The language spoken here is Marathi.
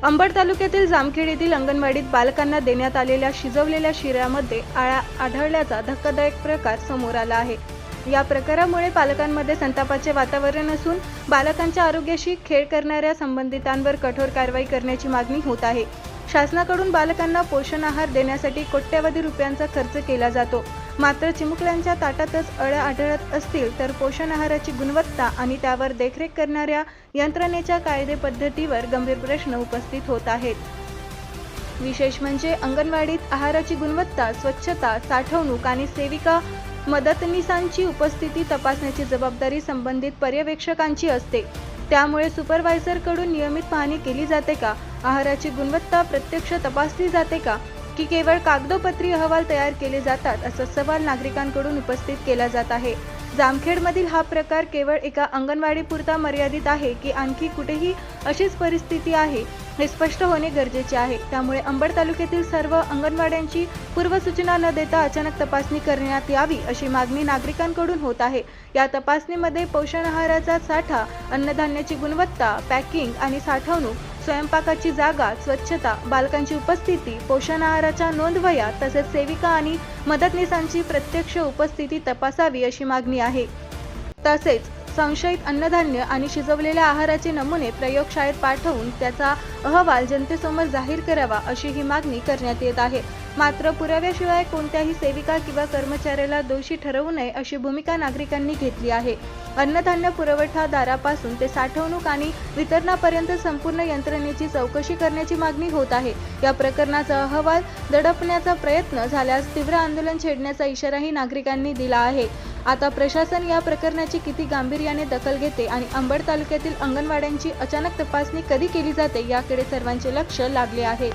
अंबड तालुक्यातील जामखेड येथील अंगणवाडीत बालकांना देण्यात आलेल्या शिजवलेल्या शिऱ्यामध्ये आळा आढळल्याचा धक्कादायक प्रकार समोर आला आहे। या प्रकारामुळे पालकांमध्ये संतापाचे वातावरण असून बालकांच्या आरोग्याशी खेळ करणाऱ्या संबंधितांवर कठोर कारवाई करण्याची मागणी होत आहे। शासनाकडून बालकांना पोषण आहार देण्यासाठी कोट्यवधी रुपयांचा खर्च केला जातो, मात्र चिमुकल्यांच्या ताटातच अळ्या आढळत असतील तर पोषण आहाराची गुणवत्ता आणि त्यावर देखरेख करणाऱ्या यंत्रणेच्या कायदे पद्धतीवर गंभीर प्रश्न उपस्थित होत आहेत। विशेष म्हणजे अंगणवाडीत आहाराची गुणवत्ता, स्वच्छता, साठवणूक आणि सेविका मदतनीसांची उपस्थिती तपासण्याची जबाबदारी संबंधित पर्यवेक्षकांची असते। त्यामुळे सुपरवायझर कडून नियमित पाहणी केली जाते का? आहाराची गुणवत्ता प्रत्यक्ष तपासली जाते का, की केवळ कागदोपत्री अहवाल तयार केले जातात, असा सवाल नागरिकांकडून उपस्थित केला जात आहे। जामखेडमधील हा प्रकार केवळ एका अंगणवाडीपुरता मर्यादित आहे की आणखी कुठेही अशीच परिस्थिती आहे, हे स्पष्ट होणे गरजेचे आहे। त्यामुळे अंबड तालुक्यातील सर्व अंगणवाड्यांची पूर्वसूचना न देता अचानक तपासणी करण्यात यावी, अशी मागणी नागरिकांकडून होत आहे। या तपासणीमध्ये पोषण आहाराचा साठा, अन्नधान्याची गुणवत्ता, पॅकिंग आणि साठवणूक, स्वयंपाकाची जागा, स्वच्छता, बालकांची उपस्थिती, पोषण आहाराच्या नोंदवह्या तसेच सेविका आणि मदतनीसांची प्रत्यक्ष उपस्थिती तपासावी, अशी मागणी आहे। तसेच संशयित अन्नधान्य आणि शिजवलेल्या आहाराचे नमुने प्रयोगशाळेत पाठवून त्याचा अहवाल जनतेसमोर जाहीर करावा, अशी ही मागणी करण्यात येत आहे। मात्र पुराव्याशिवाय कोणत्याही सेविका किंवा कर्मचाऱ्याला दोषी ठरवू नये, अशी भूमिका नागरिकांनी घेतली आहे। अन्नधान्य पुरवठादारापासून ते साठवणूक आणि वितरणापर्यंत संपूर्ण यंत्रणेची चौकशी करण्याची मागणी होत आहे। या प्रकरणाचा अहवाल दडपण्याचा प्रयत्न झाल्यास तीव्र आंदोलन छेडण्याचा इशाराही नागरिकांनी दिला आहे। आता प्रशासन या प्रकरणाची किती गांभीर्याने दखल घेते आणि अंबड तालुक्यातील अंगणवाड्यांची अचानक तपासणी कधी केली जाते, याकडे सर्वांचे लक्ष लागले आहे।